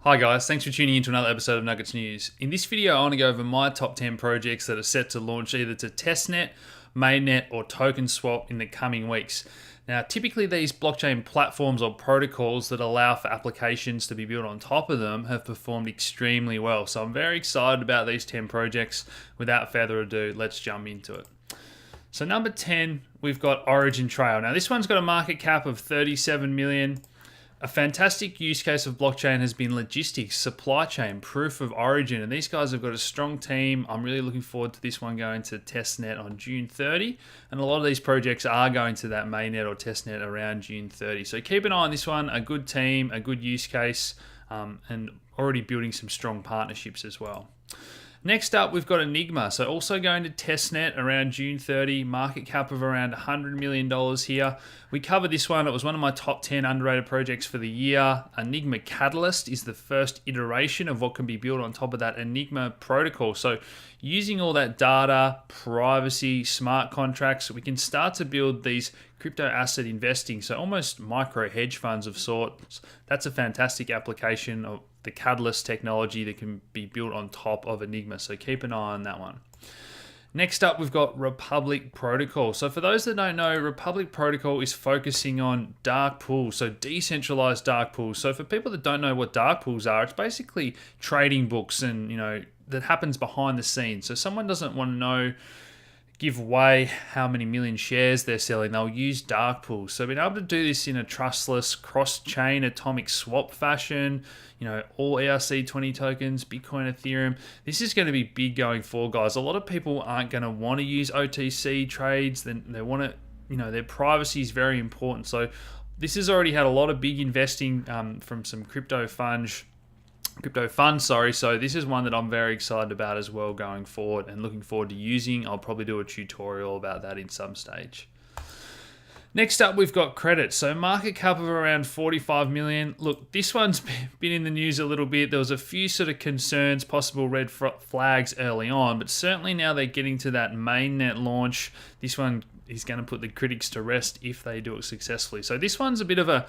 Hi guys, thanks for tuning in to another episode of Nuggets News. In this video, I want to go over my top 10 projects that are set to launch either to testnet, mainnet, or token swap in the coming weeks. Now, typically these blockchain platforms or protocols that allow for applications to be built on top of them have performed extremely well. So I'm very excited about these 10 projects. Without further ado, let's jump into it. So number 10, we've got Origin Trail. Now this one's got a market cap of 37 million. A fantastic use case of blockchain has been logistics, supply chain, proof of origin, and these guys have got a strong team. I'm really looking forward to this one going to testnet on June 30, and a lot of these projects are going to that mainnet or testnet around June 30. So keep an eye on this one, a good team, a good use case, and already building some strong partnerships as well. Next up, we've got Enigma. So also going to testnet around June 30, market cap of around $100 million here. We covered this one. It was one of my top 10 underrated projects for the year. Enigma Catalyst is the first iteration of what can be built on top of that Enigma protocol. So using all that data, privacy, smart contracts, we can start to build these crypto asset investing. So almost micro hedge funds of sorts. That's a fantastic application of the Catalyst technology that can be built on top of Enigma. So keep an eye on that one. Next up, we've got Republic Protocol. So for those that don't know, Republic Protocol is focusing on dark pools, so decentralized dark pools. So for people that don't know what dark pools are, it's basically trading books and, that happens behind the scenes. So someone doesn't want to give away how many million shares they're selling, they'll use dark pools. So being able to do this in a trustless cross-chain atomic swap fashion, all ERC20 tokens, Bitcoin, Ethereum, this is going to be big going forward, guys. A lot of people aren't going to want to use OTC trades. Then they want to, their privacy is very important. So this has already had a lot of big investing from some crypto funds. So this is one that I'm very excited about as well going forward and looking forward to using. I'll probably do a tutorial about that in some stage. Next up, we've got Credit. So market cap of around 45 million. Look, this one's been in the news a little bit. There was a few sort of concerns, possible red flags early on, but certainly now they're getting to that mainnet launch. This one is going to put the critics to rest if they do it successfully. So this one's a bit of a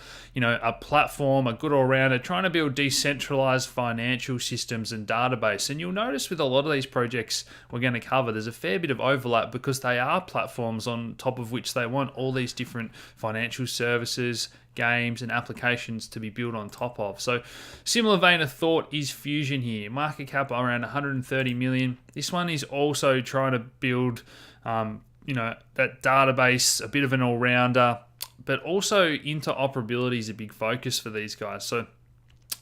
platform, a good all-rounder, trying to build decentralized financial systems and database. And you'll notice with a lot of these projects we're going to cover, there's a fair bit of overlap because they are platforms on top of which they want all these different financial services, games and applications to be built on top of. So similar vein of thought is Fusion here. Market cap around 130 million. This one is also trying to build that database, a bit of an all-rounder, but also interoperability is a big focus for these guys. So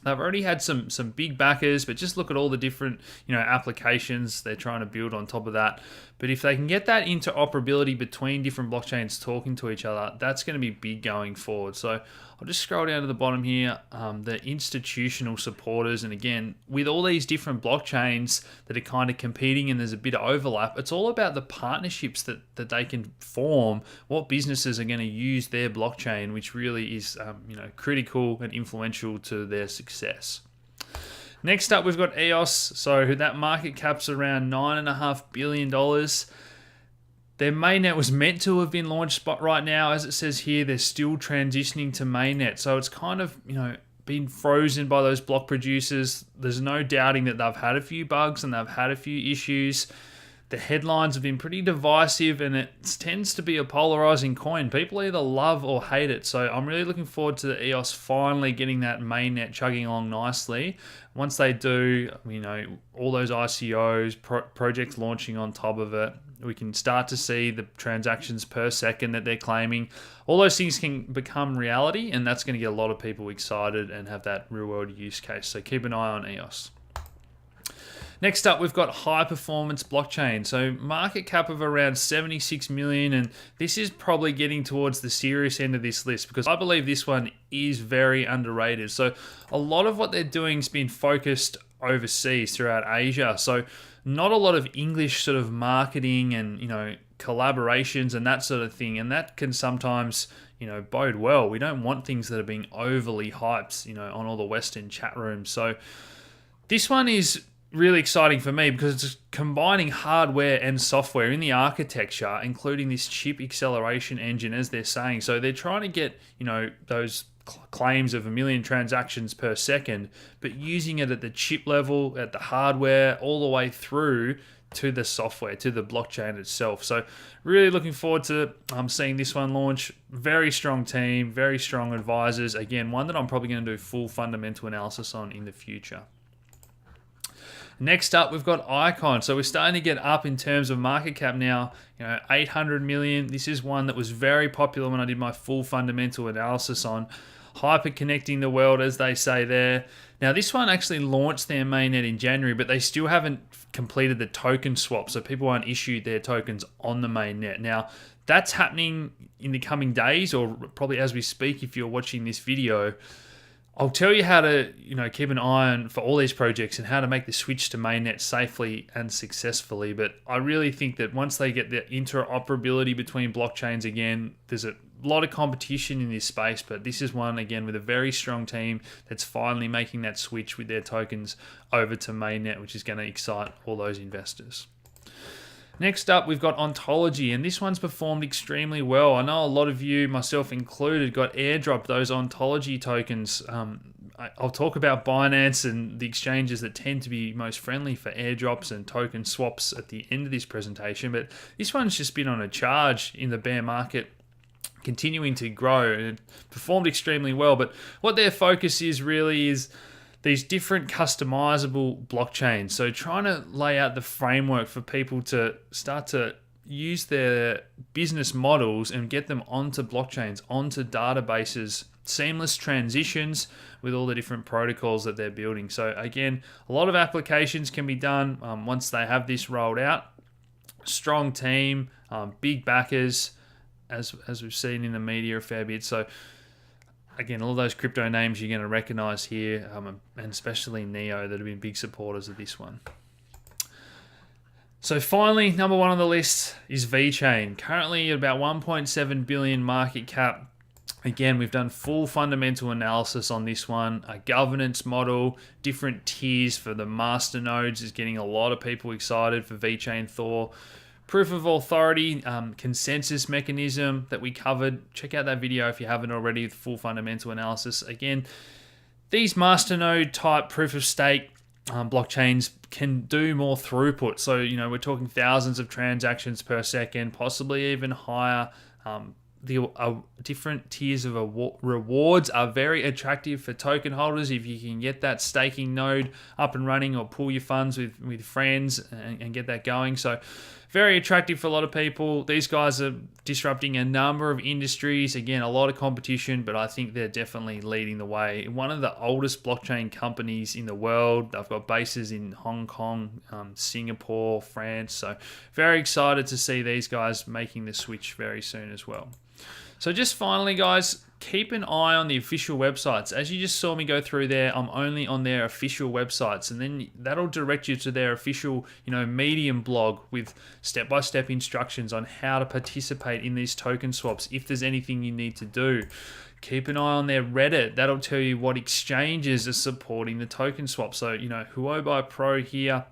they've already had some big backers, but just look at all the different applications they're trying to build on top of that. But if they can get that interoperability between different blockchains talking to each other, that's going to be big going forward. So I'll just scroll down to the bottom here, the institutional supporters. And again, with all these different blockchains that are kind of competing and there's a bit of overlap, it's all about the partnerships that they can form, what businesses are going to use their blockchain, which really is critical and influential to their success. Next up, we've got EOS. So that market cap's around $9.5 billion. Their mainnet was meant to have been launched, but right now, as it says here, they're still transitioning to mainnet. So it's kind of, been frozen by those block producers. There's no doubting that they've had a few bugs and they've had a few issues. The headlines have been pretty divisive and it tends to be a polarizing coin. People either love or hate it. So I'm really looking forward to the EOS finally getting that mainnet chugging along nicely. Once they do, all those ICOs, projects launching on top of it, we can start to see the transactions per second that they're claiming. All those things can become reality, and that's going to get a lot of people excited and have that real-world use case. So keep an eye on EOS. Next up, we've got High Performance Blockchain. So market cap of around 76 million, and this is probably getting towards the serious end of this list because I believe this one is very underrated. So a lot of what they're doing has been focused overseas throughout Asia. So not a lot of English sort of marketing and, collaborations and that sort of thing. And that can sometimes, bode well. We don't want things that are being overly hyped, on all the Western chat rooms. So this one is really exciting for me because it's combining hardware and software in the architecture, including this chip acceleration engine, as they're saying. So they're trying to get, those claims of 1 million transactions per second, but using it at the chip level, at the hardware, all the way through to the software, to the blockchain itself. So really looking forward to seeing this one launch. Very strong team, very strong advisors. Again, one that I'm probably going to do full fundamental analysis on in the future. Next up, we've got Icon. So we're starting to get up in terms of market cap now, 800 million. This is one that was very popular when I did my full fundamental analysis on. Hyper connecting the world, as they say there. Now, this one actually launched their mainnet in January, but they still haven't completed the token swap, so people aren't issued their tokens on the mainnet. Now, that's happening in the coming days, or probably as we speak if you're watching this video. I'll tell you how to, keep an eye on for all these projects and how to make the switch to mainnet safely and successfully. But I really think that once they get the interoperability between blockchains again, there's a lot of competition in this space, but this is one, again, with a very strong team that's finally making that switch with their tokens over to mainnet, which is going to excite all those investors. Next up, we've got Ontology, and this one's performed extremely well. I know a lot of you, myself included, got airdropped those Ontology tokens. I'll talk about Binance and the exchanges that tend to be most friendly for airdrops and token swaps at the end of this presentation, but this one's just been on a charge in the bear market, continuing to grow, and it performed extremely well. But what their focus is really is these different customizable blockchains. So trying to lay out the framework for people to start to use their business models and get them onto blockchains, onto databases, seamless transitions with all the different protocols that they're building. So again, a lot of applications can be done once they have this rolled out. Strong team, big backers, as we've seen in the media a fair bit. So again, all those crypto names you're going to recognize here, and especially Neo, that have been big supporters of this one. So finally, number one on the list is VeChain. Currently at about 1.7 billion market cap. Again, we've done full fundamental analysis on this one. A governance model, different tiers for the master nodes is getting a lot of people excited for VeChain Thor. Proof of authority, consensus mechanism that we covered. Check out that video if you haven't already, with full fundamental analysis. Again, these masternode type proof of stake blockchains can do more throughput. So, we're talking thousands of transactions per second, possibly even higher. Different tiers of rewards are very attractive for token holders if you can get that staking node up and running, or pool your funds with friends and get that going. So very attractive for a lot of people. These guys are disrupting a number of industries. Again, a lot of competition, but I think they're definitely leading the way. One of the oldest blockchain companies in the world. They've got bases in Hong Kong, Singapore, France. So very excited to see these guys making the switch very soon as well. So just finally, guys, keep an eye on the official websites. As you just saw me go through there, I'm only on their official websites, and then that'll direct you to their official, Medium blog with step-by-step instructions on how to participate in these token swaps if there's anything you need to do. Keep an eye on their Reddit. That'll tell you what exchanges are supporting the token swap. So, Huobi Pro here,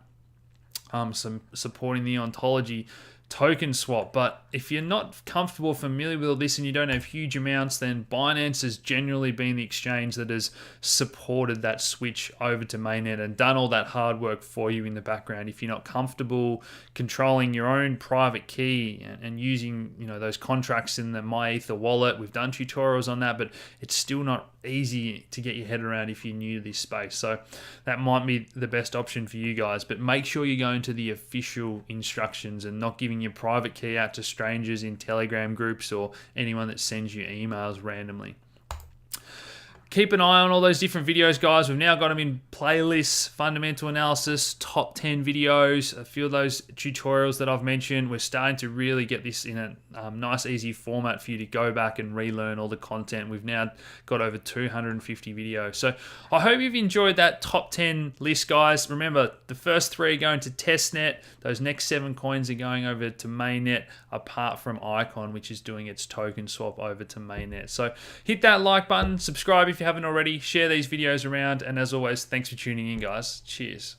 some supporting the Ontology token swap. But if you're not comfortable, familiar with all this, and you don't have huge amounts, then Binance has generally been the exchange that has supported that switch over to mainnet and done all that hard work for you in the background. If you're not comfortable controlling your own private key and using those contracts in the MyEther wallet, we've done tutorials on that, but it's still not easy to get your head around if you're new to this space. So that might be the best option for you guys, but make sure you go into the official instructions and not giving your private key out to strangers in Telegram groups or anyone that sends you emails randomly. Keep an eye on all those different videos, guys. We've now got them in playlists, fundamental analysis, top 10 videos, a few of those tutorials that I've mentioned. We're starting to really get this in a nice, easy format for you to go back and relearn all the content. We've now got over 250 videos. So I hope you've enjoyed that top 10 list, guys. Remember, the first 3 are going to testnet. Those next 7 coins are going over to mainnet, apart from Icon, which is doing its token swap over to mainnet. So hit that like button, subscribe if you haven't already, share these videos around, and as always, thanks for tuning in, guys. Cheers.